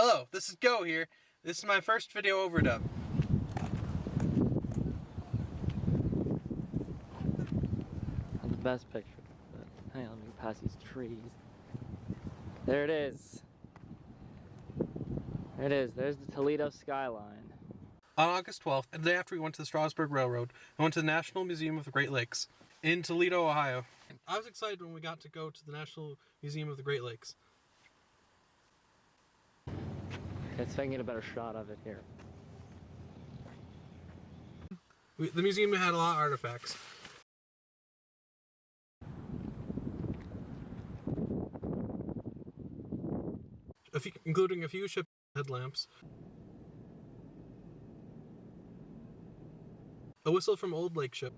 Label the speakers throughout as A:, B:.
A: Hello, this is Go here. This is my first video overdub.
B: Not the best picture, but hang on, let me pass these trees. There it is. There it is. There's the Toledo skyline.
A: On August 12th, the day after we went to the Strasburg Railroad, I went to the National Museum of the Great Lakes in Toledo, Ohio. I was excited when we got to go to the National Museum of the Great Lakes.
B: Okay, so I can get a better shot of it here.
A: The museum had a lot of artifacts. Including a few ship headlamps, a whistle from old lake ship,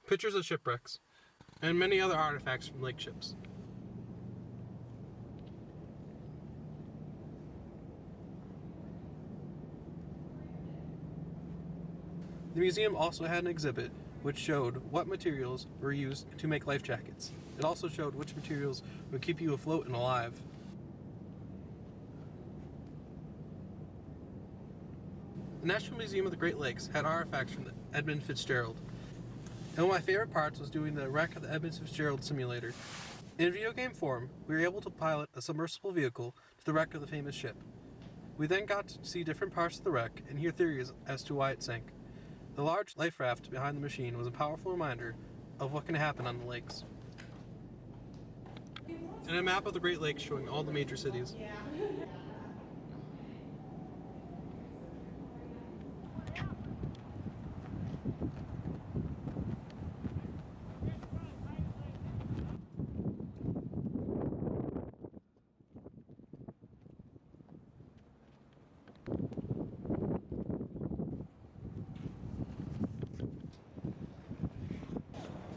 A: pictures of shipwrecks, and many other artifacts from lake ships. The museum also had an exhibit which showed what materials were used to make life jackets. It also showed which materials would keep you afloat and alive. The National Museum of the Great Lakes had artifacts from Edmund Fitzgerald. And one of my favorite parts was doing the wreck of the Edmund Fitzgerald simulator. In video game form, we were able to pilot a submersible vehicle to the wreck of the famous ship. We then got to see different parts of the wreck and hear theories as to why it sank. The large life raft behind the machine was a powerful reminder of what can happen on the lakes. And a map of the Great Lakes showing all the major cities.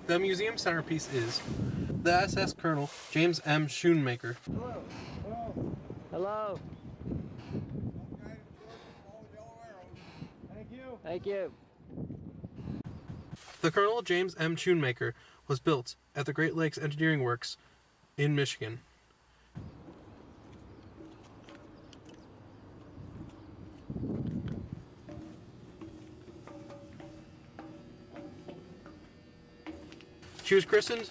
A: The museum centerpiece is the SS Colonel James M. Shoemaker.
B: Hello. Hello.
C: Thank you.
B: Thank you.
A: The Colonel James M. Shoemaker was built at the Great Lakes Engineering Works in Michigan. She was christened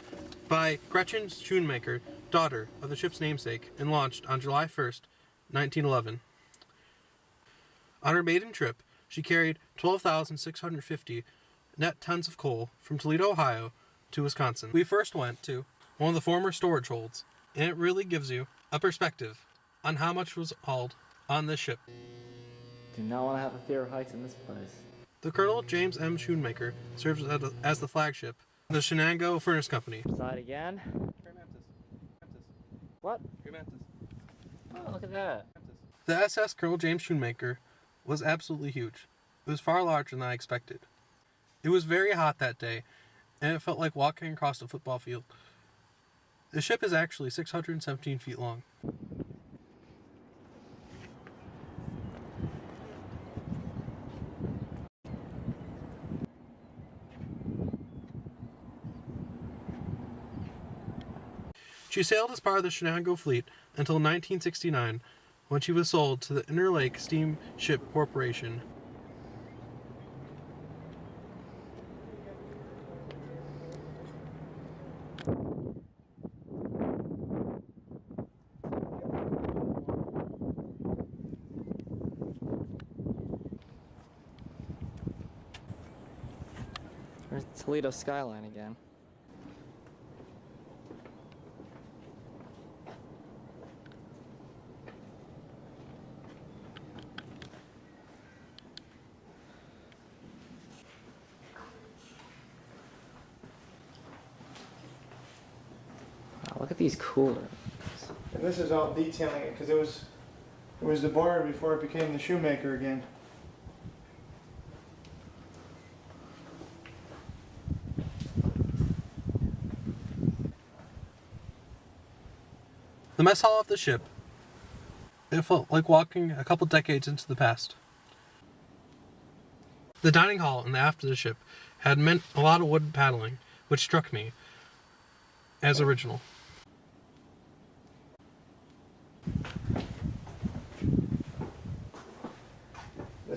A: by Gretchen Schoonmaker, daughter of the ship's namesake, and launched on July 1st, 1911. On her maiden trip, she carried 12,650 net tons of coal from Toledo, Ohio to Wisconsin. We first went to one of the former storage holds, and it really gives you a perspective on how much was hauled on this ship.
B: Do not want to have a fear of heights in this place.
A: The Colonel James M. Shoemaker serves as the flagship of the Shoemaker Furnace Company.
B: Side again. What? Oh, look at that.
A: The SS Colonel James Shoemaker was absolutely huge. It was far larger than I expected. It was very hot that day, and it felt like walking across a football field. The ship is actually 617 feet long. She sailed as part of the Shoemaker fleet until 1969, when she was sold to the Interlake Steamship Corporation.
B: There's the Toledo skyline again. Look at these coolers.
C: And this is all detailing it because it was the board before it became the Shoemaker again.
A: The mess hall of the ship, it felt like walking a couple decades into the past. The dining hall in the aft of the ship had meant a lot of wood paneling, which struck me as original.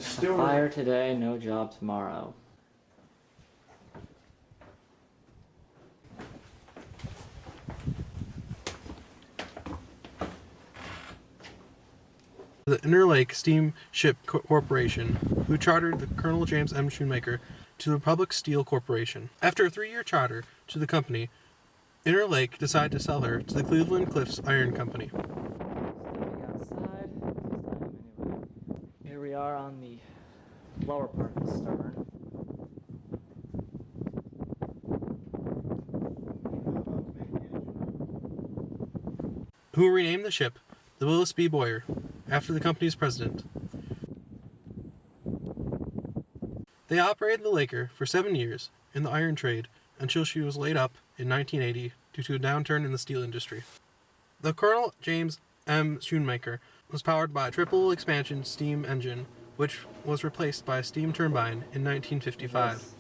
C: steward.
B: Fire today, no job tomorrow.
A: The Interlake Steamship Corporation, who chartered the Colonel James M. Shoemaker to the Republic Steel Corporation. After a 3-year charter to the company, Interlake decided to sell her to the Cleveland Cliffs Iron Company.
B: Outside. Here we are on the lower part of the stern.
A: Who renamed the ship the Willis B. Boyer, after the company's president. They operated the Laker for 7 years in the iron trade until she was laid up in 1980 due to a downturn in the steel industry. The Colonel James M. Schoonmaker was powered by a triple expansion steam engine, which was replaced by a steam turbine in 1955.
B: Yes.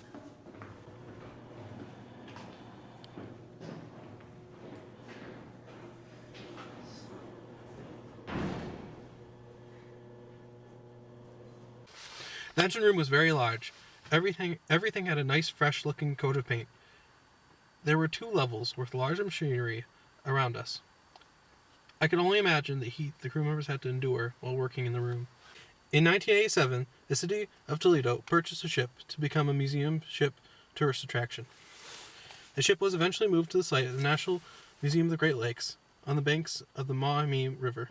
A: The engine room was very large. Everything had a nice, fresh-looking coat of paint. There were 2 levels with large machinery around us. I can only imagine the heat the crew members had to endure while working in the room. In 1987, the city of Toledo purchased a ship to become a museum ship tourist attraction. The ship was eventually moved to the site of the National Museum of the Great Lakes on the banks of the Maumee River.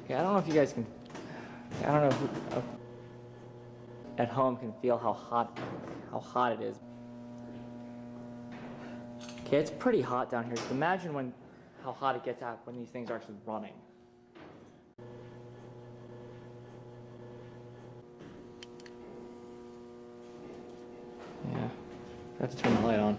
B: Okay, I don't know if you guys can. I don't know who at home can feel how hot it is. Okay, it's pretty hot down here. Just imagine how hot it gets out when these things are actually running. Yeah, I have to turn the light on.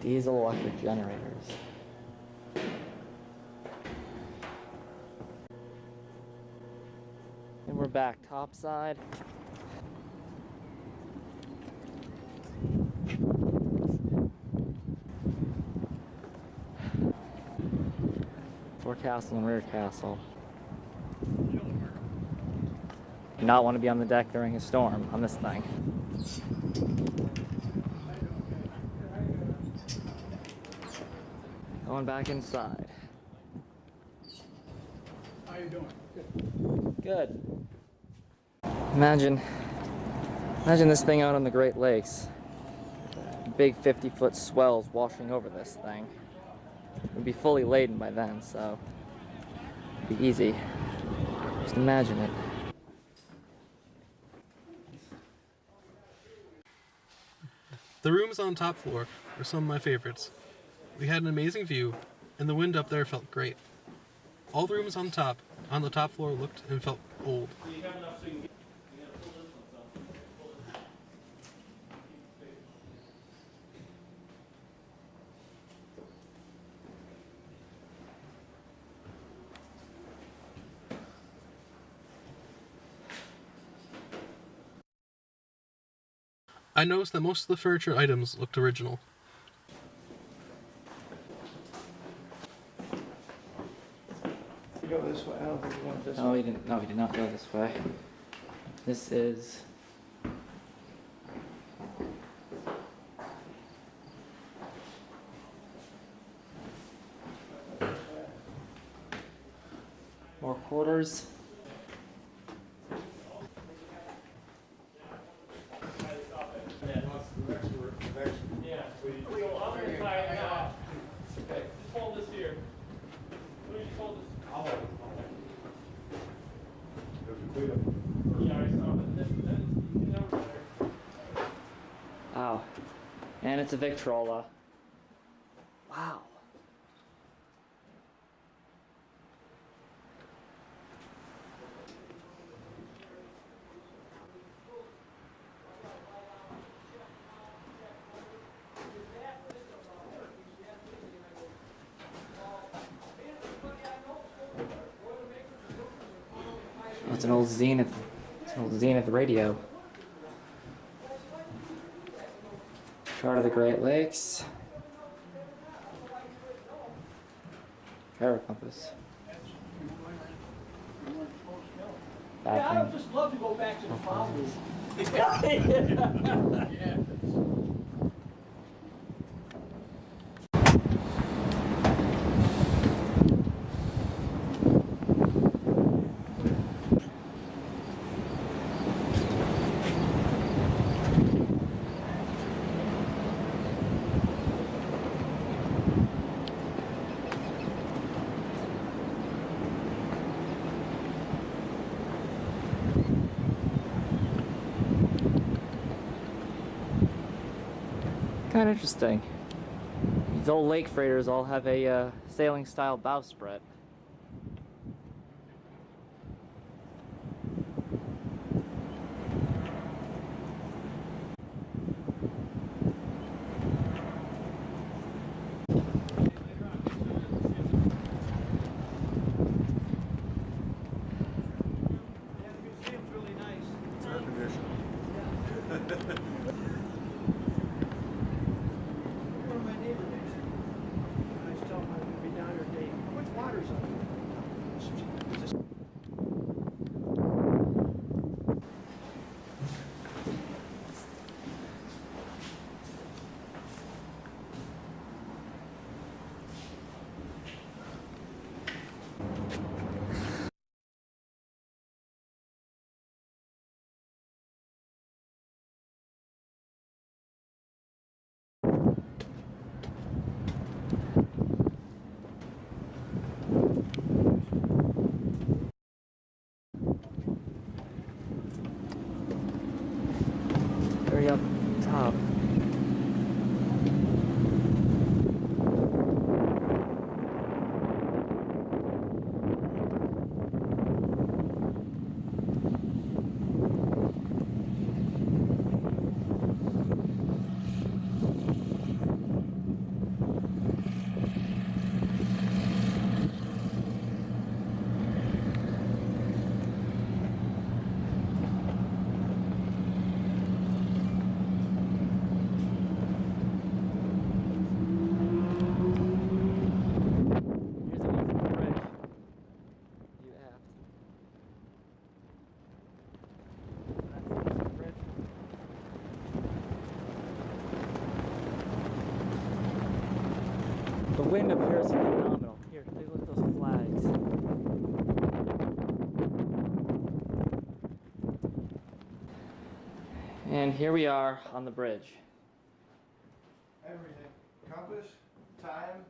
B: Diesel electric generators. And we're back topside. Forecastle and rear castle. Do not want to be on the deck during a storm on this thing. Going back inside.
C: How you doing?
B: Good. Imagine this thing out on the Great Lakes. Big 50-foot swells washing over this thing. It would be fully laden by then, so it'd be easy. Just imagine it.
A: The rooms on the top floor were some of my favorites. We had an amazing view, and the wind up there felt great. All the rooms on the top floor looked and felt old. I noticed that most of the furniture items looked original.
C: You go this way. I don't think you went this
B: No,
C: way.
B: he didn't. No, he did not go this way. This is. More quarters. Wow. And it's a Victrola. Wow. It's an old Zenith. It's an old Zenith radio. Chart of the Great Lakes. Gyro compass.
D: Yeah, I would just love to go back to the fountains. Yeah.
B: Kind of interesting. These old lake freighters all have a sailing style bowsprit. Very up top. The wind up here is phenomenal. Here, take a look at those flags. And here we are on the bridge.
C: Everything. Compass, time.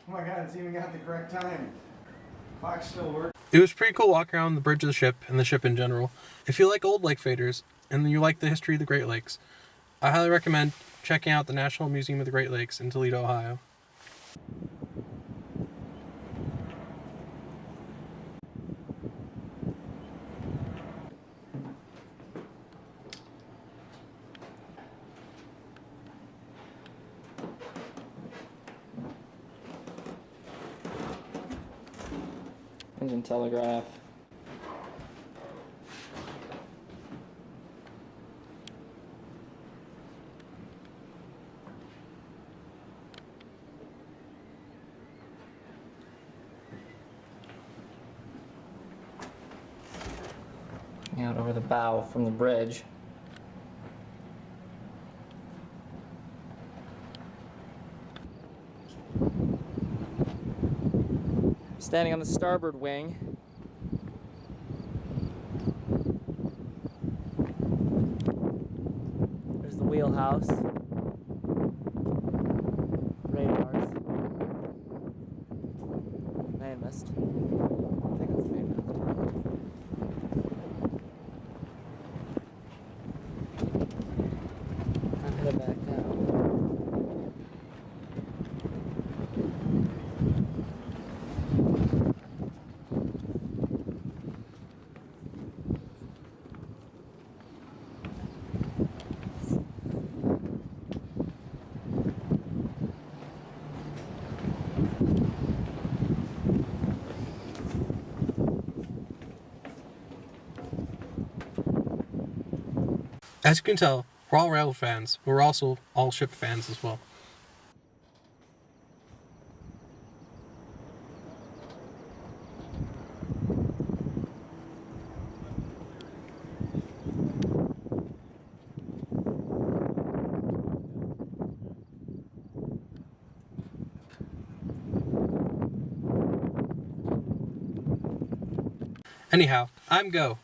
C: Oh my god, it's even got the correct time. Clock still works.
A: It was pretty cool walking around the bridge of the ship and the ship in general. If you like old lake faders and you like the history of the Great Lakes, I highly recommend checking out the National Museum of the Great Lakes in Toledo, Ohio.
B: Engine telegraph. Out over the bow from the bridge. Standing on the starboard wing. There's the wheelhouse. Radars. Mainmast. I think it's the mainmast. I'm headed back down.
A: As you can tell, we're all rail fans, but we're also all ship fans as well. Anyhow, I'm Go,